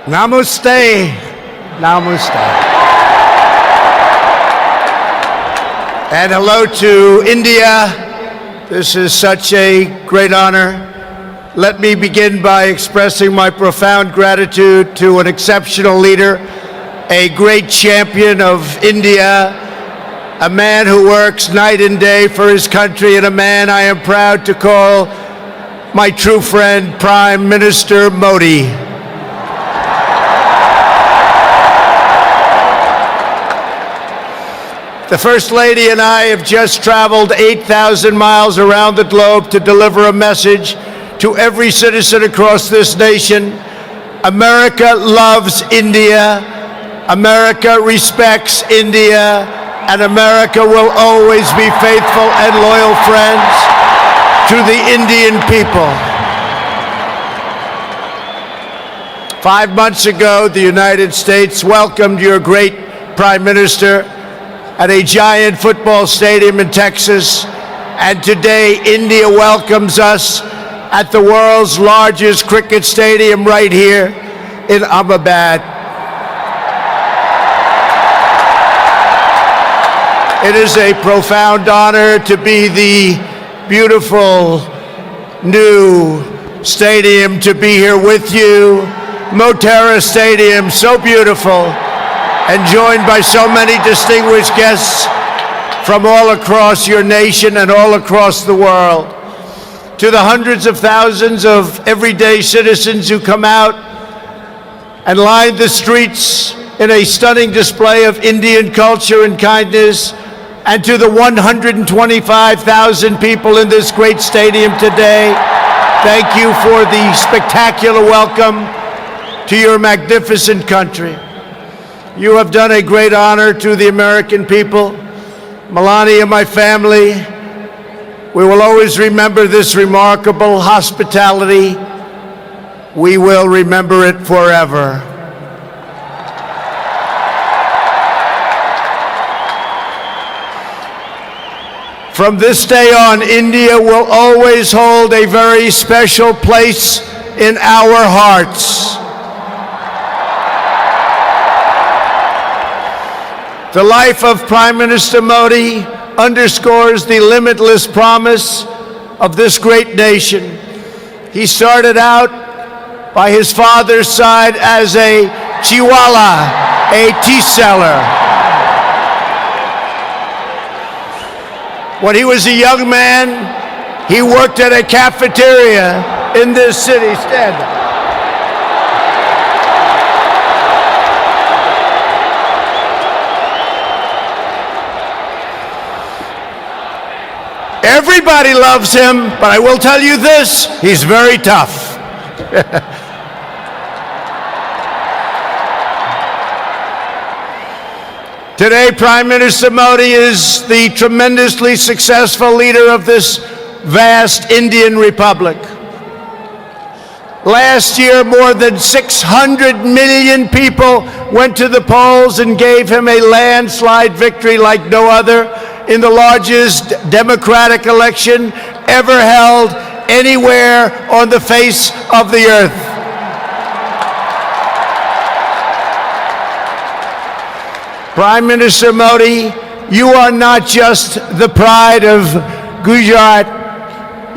Namaste. Namaste. And hello to India. This is such a great honor. Let me begin by expressing my profound gratitude to an exceptional leader, a great champion of India, a man who works night and day for his country, and a man I am proud to call my true friend, Prime Minister Modi. The First Lady and I have just traveled 8,000 miles around the globe to deliver a message to every citizen across this nation. America loves India, America respects India, and America will always be faithful and loyal friends to the Indian people. 5 months ago, the United States welcomed your great Prime Minister at a giant football stadium in Texas, and today India welcomes us at the world's largest cricket stadium right here in Ahmedabad. It is a profound honor to be the beautiful new stadium, to be here with you. Motera Stadium, so beautiful, and joined by so many distinguished guests from all across your nation and all across the world. To the hundreds of thousands of everyday citizens who come out and line the streets in a stunning display of Indian culture and kindness, and to the 125,000 people in this great stadium today, thank you for the spectacular welcome to your magnificent country. You have done a great honor to the American people. Melania, my family, we will always remember this remarkable hospitality. We will remember it forever. From this day on, India will always hold a very special place in our hearts. The life of Prime Minister Modi underscores the limitless promise of this great nation. He started out by his father's side as a chiwala, a tea seller. When he was a young man, he worked at a cafeteria in this city. Stand up. Everybody loves him, but I will tell you this, he's very tough. Today, Prime Minister Modi is the tremendously successful leader of this vast Indian Republic. Last year, more than 600 million people went to the polls and gave him a landslide victory like no other in the largest democratic election ever held anywhere on the face of the earth. Prime Minister Modi, you are not just the pride of Gujarat.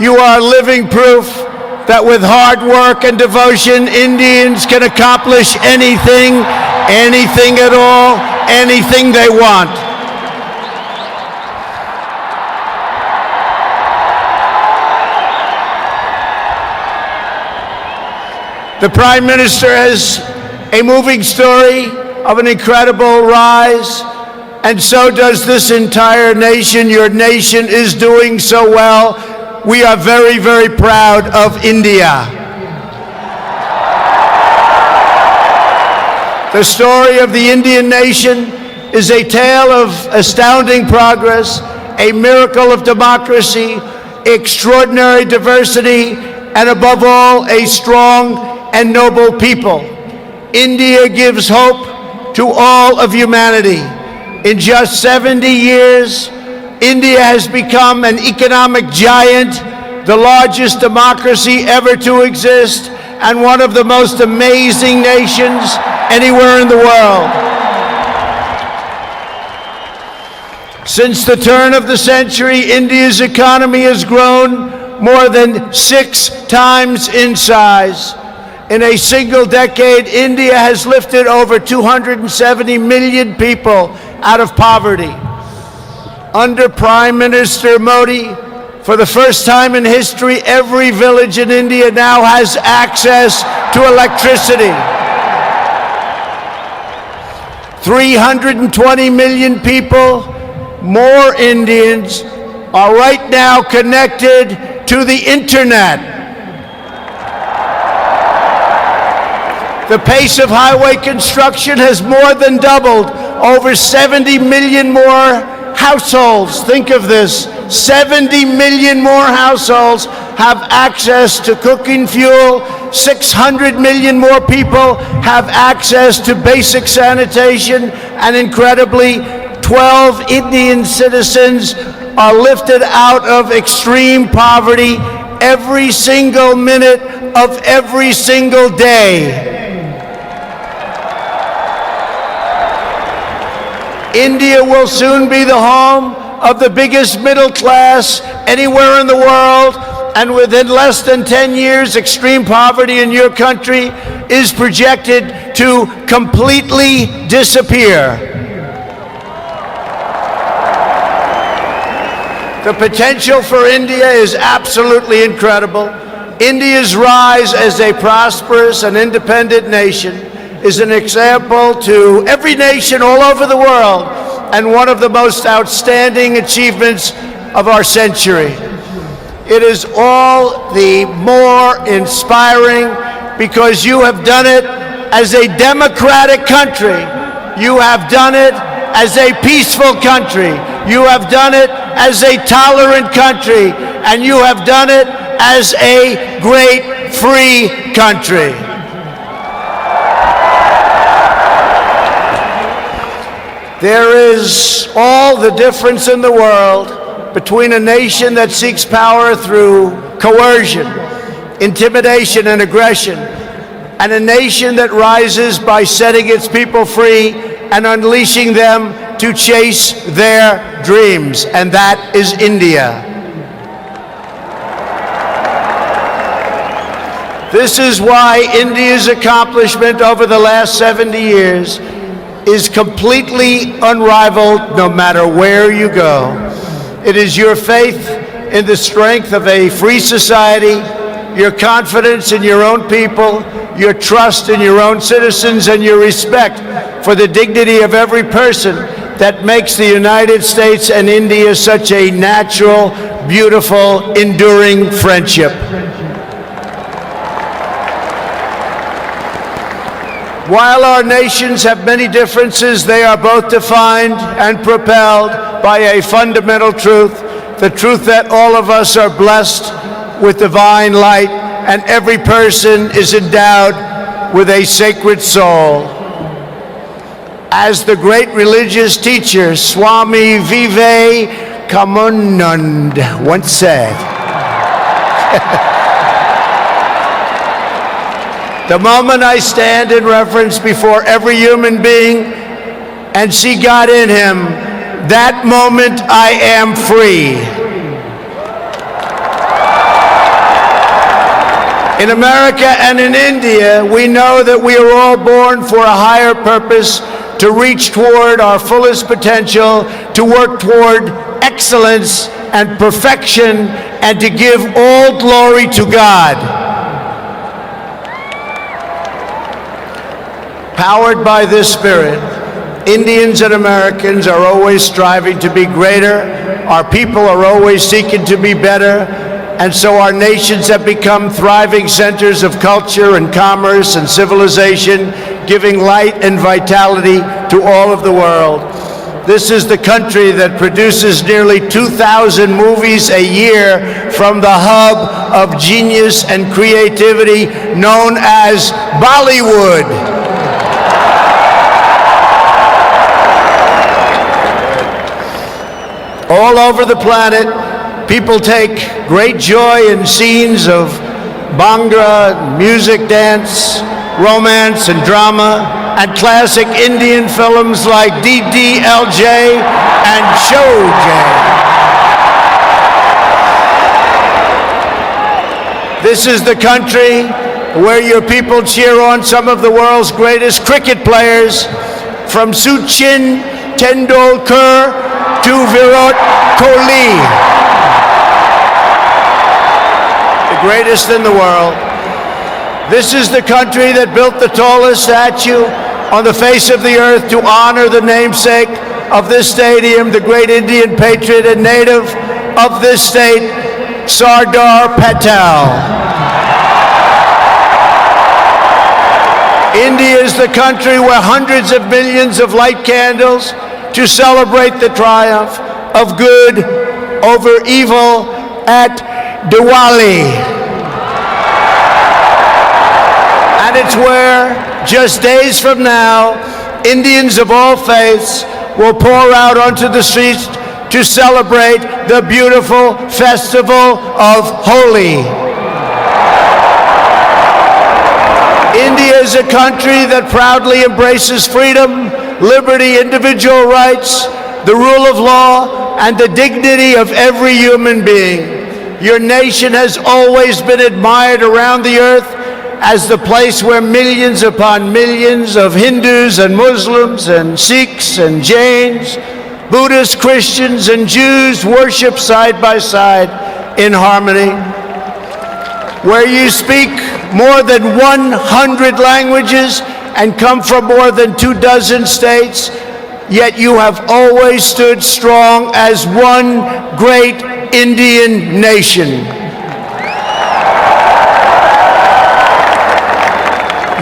You are living proof that with hard work and devotion, Indians can accomplish anything, anything at all, anything they want. The Prime Minister has a moving story of an incredible rise, and so does this entire nation. Your nation is doing so well. We are very, very proud of India. The story of the Indian nation is a tale of astounding progress, a miracle of democracy, extraordinary diversity, and above all, a strong and noble people. India gives hope to all of humanity. In just 70 years, India has become an economic giant the largest democracy ever to exist, and one of the most amazing nations anywhere in the world. Since the turn of the century, India's economy has grown more than 6 times in size. In a single decade, India has lifted over 270 million people out of poverty. Under Prime Minister Modi, for the first time in history, every village in India now has access to electricity. 320 million people, more Indians, are right now connected to the internet. The pace of highway construction has more than doubled. Over 70 million more households, think of this, 70 million more households have access to cooking fuel. 600 million more people have access to basic sanitation, and incredibly, 12 Indian citizens are lifted out of extreme poverty every single minute of every single day. India will soon be the home of the biggest middle class anywhere in the world, and within less than 10 years, extreme poverty in your country is projected to completely disappear. The potential for India is absolutely incredible. India's rise as a prosperous and independent nation is an example to every nation all over the world, and one of the most outstanding achievements of our century. It is all the more inspiring because you have done it as a democratic country. You have done it as a peaceful country. You have done it as a tolerant country. And you have done it as a great free country. There is all the difference in the world between a nation that seeks power through coercion, intimidation, and aggression, and a nation that rises by setting its people free and unleashing them to chase their dreams, and that is India. This is why India's accomplishment over the last 70 years is completely unrivaled no matter where you go. It is your faith in the strength of a free society, your confidence in your own people, your trust in your own citizens, and your respect for the dignity of every person that makes the United States and India such a natural, beautiful, enduring friendship. While our nations have many differences, they are both defined and propelled by a fundamental truth, the truth that all of us are blessed with divine light and every person is endowed with a sacred soul. As the great religious teacher Swami Vivekananda once said, the moment I stand in reverence before every human being and see God in him, that moment I am free. In America and in India, we know that we are all born for a higher purpose, to reach toward our fullest potential, to work toward excellence and perfection, and to give all glory to God. Powered by this spirit, Indians and Americans are always striving to be greater, our people are always seeking to be better, and so our nations have become thriving centers of culture and commerce and civilization, giving light and vitality to all of the world. This is the country that produces nearly 2,000 movies a year from the hub of genius and creativity known as Bollywood. All over the planet, People take great joy in scenes of Bhangra, music, dance, romance, and drama, and classic Indian films like DDLJ and Showjay. This is the country where your people cheer on some of the world's greatest cricket players, from Sachin Tendulkar to Virat Kohli, the greatest in the world. This is the country that built the tallest statue on the face of the earth to honor the namesake of this stadium, the great Indian patriot and native of this state, Sardar Patel. India is the country where hundreds of millions of light candles to celebrate the triumph of good over evil at Diwali. And it's where, just days from now, Indians of all faiths will pour out onto the streets to celebrate the beautiful festival of Holi. India is a country that proudly embraces freedom, liberty, individual rights, the rule of law, and the dignity of every human being. Your nation has always been admired around the earth as the place where millions upon millions of Hindus and Muslims and Sikhs and Jains, Buddhists, Christians, and Jews worship side by side in harmony, where you speak more than 100 languages and come from more than 24 states, yet you have always stood strong as one great Indian nation.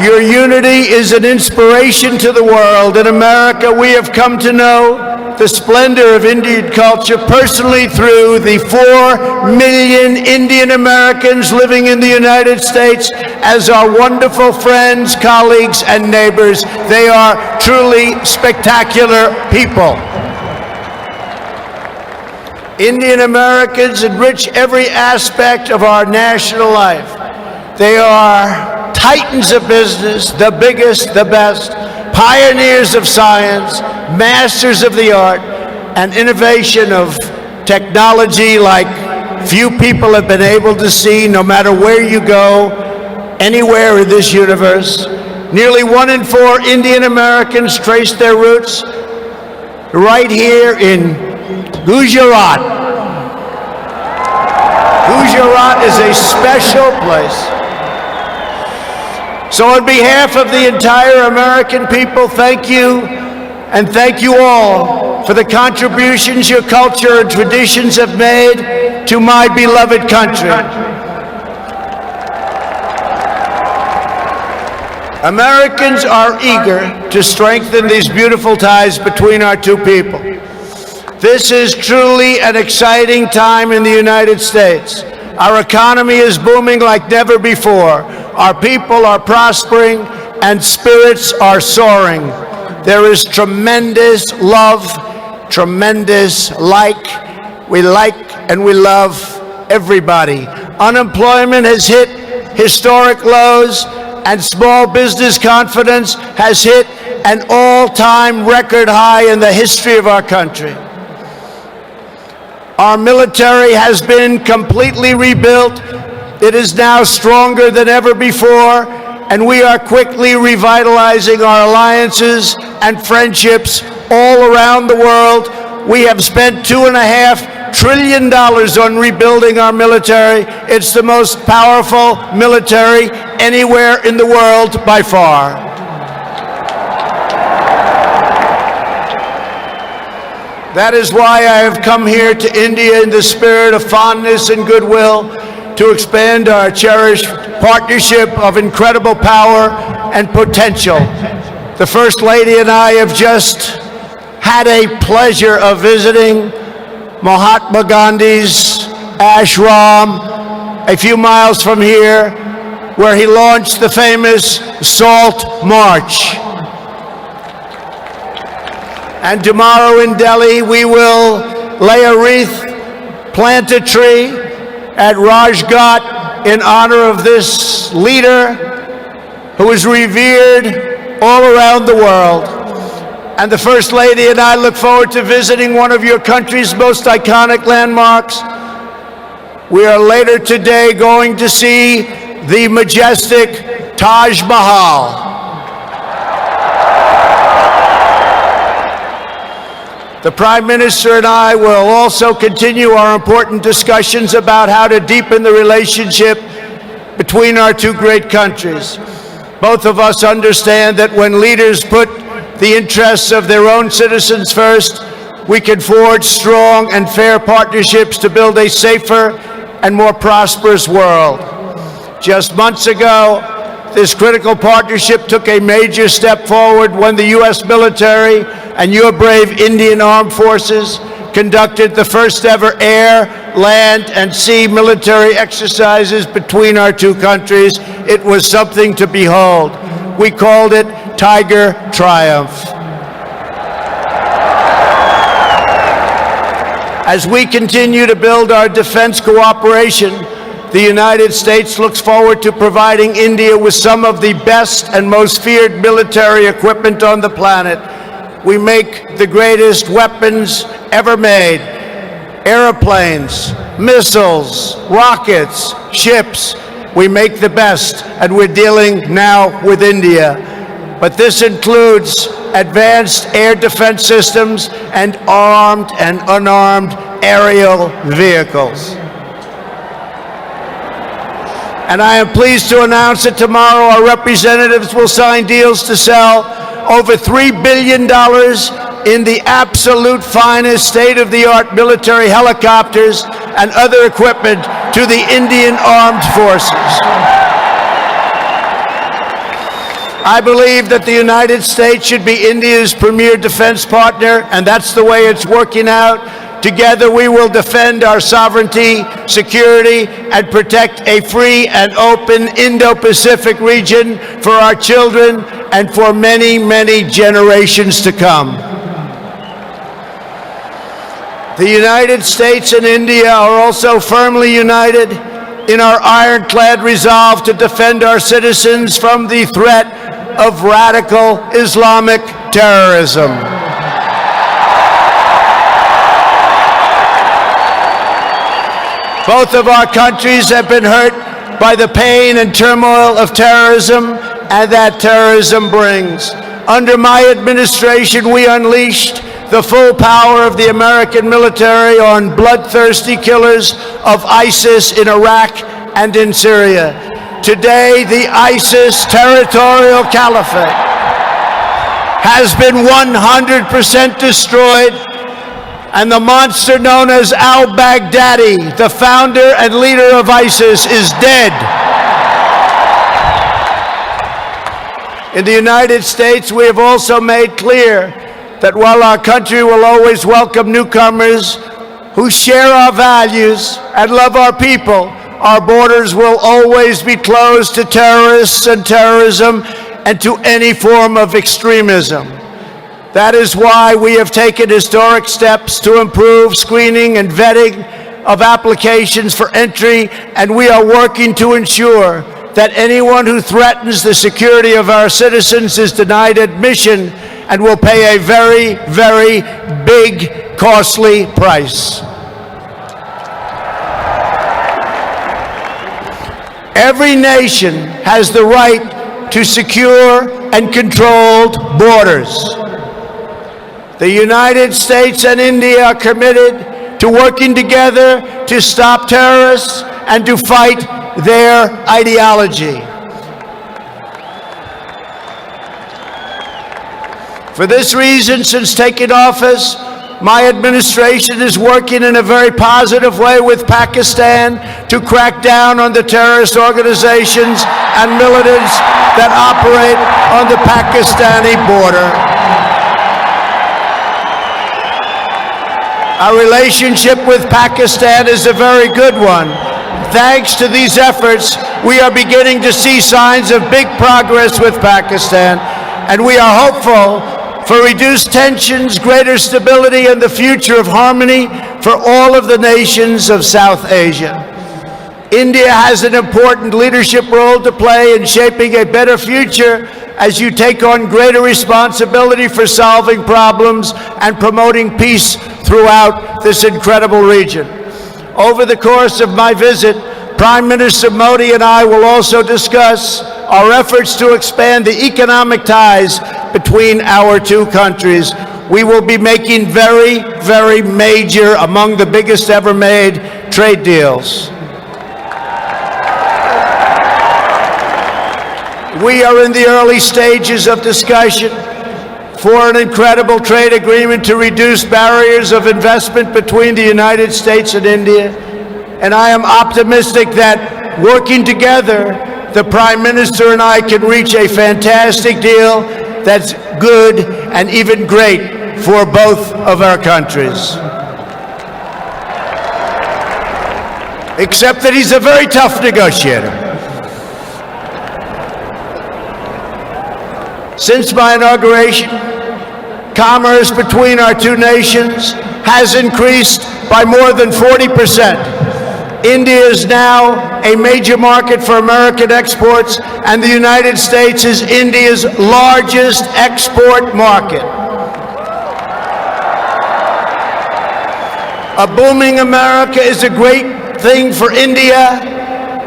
Your unity is an inspiration to the world. In America, we have come to know the splendor of Indian culture personally through the 4 million Indian Americans living in the United States as our wonderful friends, colleagues, and neighbors. They are truly spectacular people. Indian Americans enrich every aspect of our national life. They are titans of business, the biggest, the best, pioneers of science, masters of the art, and innovation of technology like few people have been able to see, no matter where you go, anywhere in this universe. Nearly 1 in 4 Indian Americans trace their roots right here in Gujarat. Gujarat is a special place. So on behalf of the entire American people, thank you, and thank you all for the contributions your culture and traditions have made to my beloved country. Americans are eager to strengthen these beautiful ties between our two people. This is truly an exciting time in the United States. Our economy is booming like never before. Our people are prospering and spirits are soaring. There is tremendous love, tremendous we like and we love everybody. Unemployment has hit historic lows and small business confidence has hit an all-time record high in the history of our country. Our military has been completely rebuilt. It is now stronger than ever before, and we are quickly revitalizing our alliances and friendships all around the world. We have spent $2.5 trillion on rebuilding our military. It's the most powerful military anywhere in the world by far. That is why I have come here to India in the spirit of fondness and goodwill to expand our cherished partnership of incredible power and potential. The First Lady and I have just had a pleasure of visiting Mahatma Gandhi's ashram a few miles from here, where he launched the famous Salt March. And tomorrow in Delhi, we will lay a wreath plant a tree at Rajghat in honor of this leader who is revered all around the world. And the First Lady and I look forward to visiting one of your country's most iconic landmarks. We are later today going to see the majestic Taj Mahal. The Prime Minister and I will also continue our important discussions about how to deepen the relationship between our two great countries. Both of us understand that when leaders put the interests of their own citizens first, we can forge strong and fair partnerships to build a safer and more prosperous world. Just months ago, this critical partnership took a major step forward when the U.S. military and your brave Indian Armed Forces conducted the first ever air, land, and sea military exercises between our two countries. It was something to behold. We called it Tiger Triumph. As we continue to build our defense cooperation, the United States looks forward to providing India with some of the best and most feared military equipment on the planet. We make the greatest weapons ever made: airplanes, missiles, rockets, ships. We make the best, and we're dealing now with India. But this includes advanced air defense systems and armed and unarmed aerial vehicles. And I am pleased to announce that tomorrow our representatives will sign deals to sell over $3 billion in the absolute finest state-of-the-art military helicopters and other equipment to the Indian Armed Forces. I believe that the United States should be India's premier defense partner, and that's the way it's working out. Together we will defend our sovereignty, security, and protect a free and open Indo-Pacific region for our children and for many, many generations to come. The United States and India are also firmly united in our ironclad resolve to defend our citizens from the threat of radical Islamic terrorism. Both of our countries have been hurt by the pain and turmoil of terrorism and that terrorism brings. Under my administration, we unleashed the full power of the American military on bloodthirsty killers of ISIS in Iraq and in Syria. Today, the ISIS territorial caliphate has been 100% destroyed, and the monster known as al-Baghdadi, the founder and leader of ISIS, is dead. In the United States, we have also made clear that while our country will always welcome newcomers who share our values and love our people, our borders will always be closed to terrorists and terrorism and to any form of extremism. That is why we have taken historic steps to improve screening and vetting of applications for entry, and we are working to ensure that anyone who threatens the security of our citizens is denied admission and will pay a very, very big, costly price. Every nation has the right to secure and controlled borders. The United States and India are committed to working together to stop terrorists and to fight their ideology. For this reason, since taking office, my administration is working in a very positive way with Pakistan to crack down on the terrorist organizations and militants that operate on the Pakistani border. Our relationship with Pakistan is a very good one. Thanks to these efforts, we are beginning to see signs of big progress with Pakistan, and we are hopeful for reduced tensions, greater stability, and the future of harmony for all of the nations of South Asia. India has an important leadership role to play in shaping a better future as you take on greater responsibility for solving problems and promoting peace throughout this incredible region. Over the course of my visit, Prime Minister Modi and I will also discuss our efforts to expand the economic ties between our two countries. We will be making very, very major, among the biggest ever made, trade deals. We are in the early stages of discussion for an incredible trade agreement to reduce barriers of investment between the United States and India. And I am optimistic that working together, the Prime Minister and I can reach a fantastic deal that's good and even great for both of our countries. Except that he's a very tough negotiator. Since my inauguration, commerce between our two nations has increased by more than 40%. India is now a major market for American exports, and the United States is India's largest export market. A booming America is a great thing for India,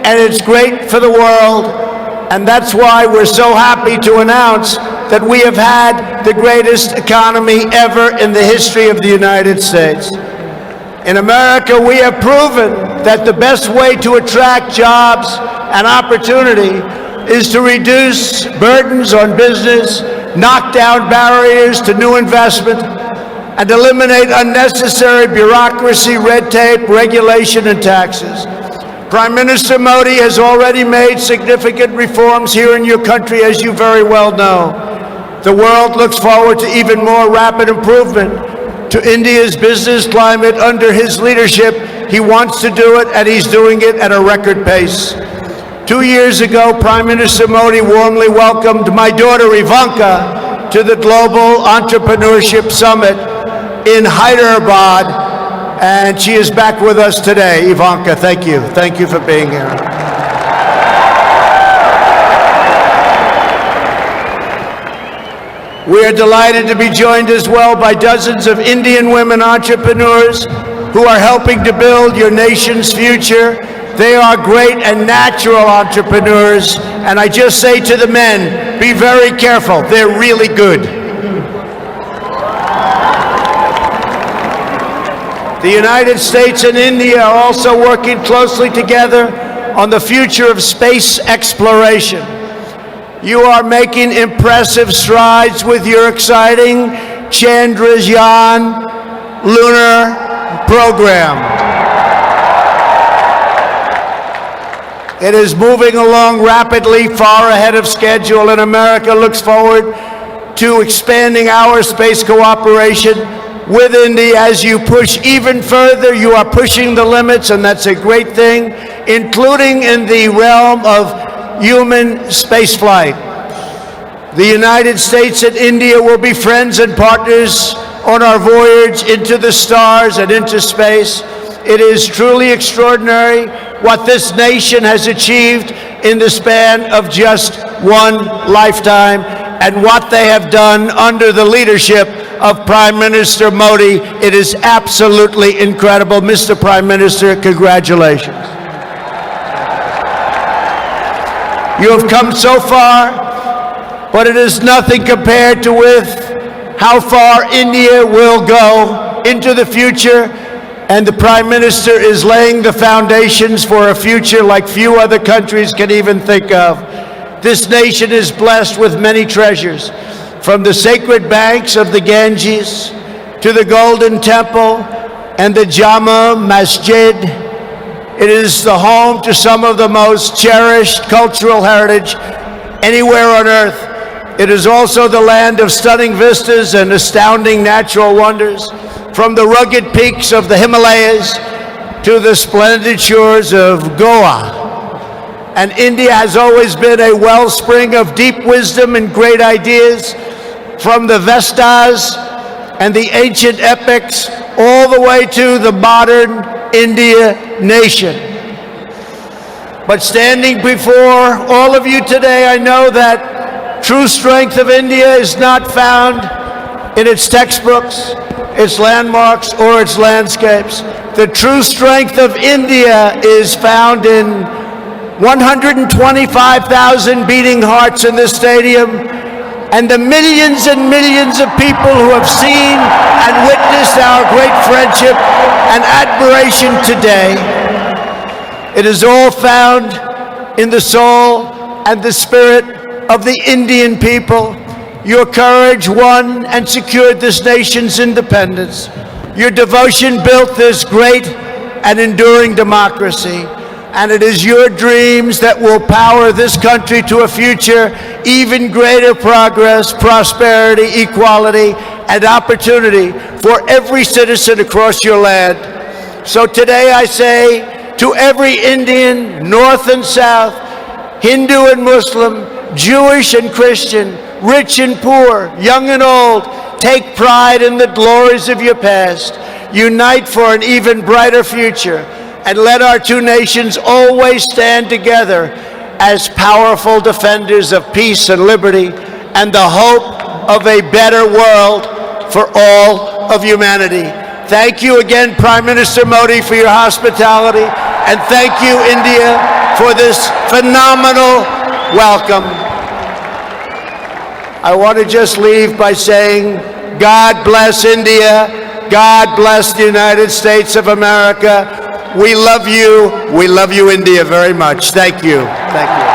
and it's great for the world. And that's why we're so happy to announce that we have had the greatest economy ever in the history of the United States. In America, we have proven that the best way to attract jobs and opportunity is to reduce burdens on business, knock down barriers to new investment, and eliminate unnecessary bureaucracy, red tape, regulation, and taxes. Prime Minister Modi has already made significant reforms here in your country, as you very well know. The world looks forward to even more rapid improvement to India's business climate under his leadership. He wants to do it, and he's doing it at a record pace. 2 years ago, Prime Minister Modi warmly welcomed my daughter Ivanka to the Global Entrepreneurship Summit in Hyderabad, and she is back with us today. Ivanka, thank you. Thank you for being here. We are delighted to be joined as well by dozens of Indian women entrepreneurs who are helping to build your nation's future. They are great and natural entrepreneurs, and I just say to the men, be very careful. They're really good. The United States and India are also working closely together on the future of space exploration. You are making impressive strides with your exciting Chandrayaan lunar program. It is moving along rapidly, far ahead of schedule, and America looks forward to expanding our space cooperation with India. As you push even further, you are pushing the limits, and that's a great thing, including in the realm of human spaceflight. The United States and India will be friends and partners on our voyage into the stars and into space. It is truly extraordinary what this nation has achieved in the span of just one lifetime, and what they have done under the leadership of Prime Minister Modi. It is absolutely incredible. Mr. Prime Minister, congratulations. You have come so far, but it is nothing compared to with how far India will go into the future, and the Prime Minister is laying the foundations for a future like few other countries can even think of. This nation is blessed with many treasures, from the sacred banks of the Ganges to the Golden Temple and the Jama Masjid. It is the home to some of the most cherished cultural heritage anywhere on earth. It is also the land of stunning vistas and astounding natural wonders, from the rugged peaks of the Himalayas to the splendid shores of Goa. And India has always been a wellspring of deep wisdom and great ideas. from the Vestas and the ancient epics all the way to the modern India nation. But standing before all of you today, I know that true strength of India is not found in its textbooks, its landmarks, or its landscapes. The true strength of India is found in 125,000 beating hearts in this stadium and the millions and millions of people who have seen and witnessed our great friendship and admiration today. It is all found in the soul and the spirit of the Indian people. Your courage won and secured this nation's independence. Your devotion built this great and enduring democracy. And it is your dreams that will power this country to a future even greater progress, prosperity, equality, and opportunity for every citizen across your land. So today I say to every Indian, North and South, Hindu and Muslim, Jewish and Christian, rich and poor, young and old, take pride in the glories of your past. Unite for an even brighter future. And let our two nations always stand together as powerful defenders of peace and liberty and the hope of a better world for all of humanity. Thank you again, Prime Minister Modi, for your hospitality, and thank you, India, for this phenomenal welcome. I want to just leave by saying, God bless India, God bless the United States of America. We love you, India, very much. Thank you. Thank you.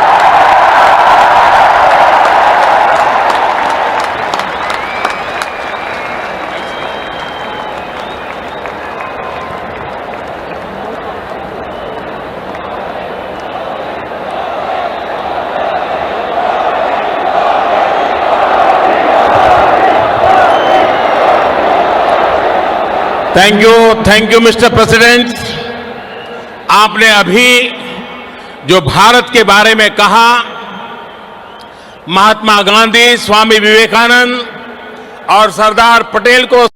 Thank you mister president. आपने अभी जो भारत के बारे में कहा, महात्मा गांधी, स्वामी विवेकानंद और सरदार पटेल को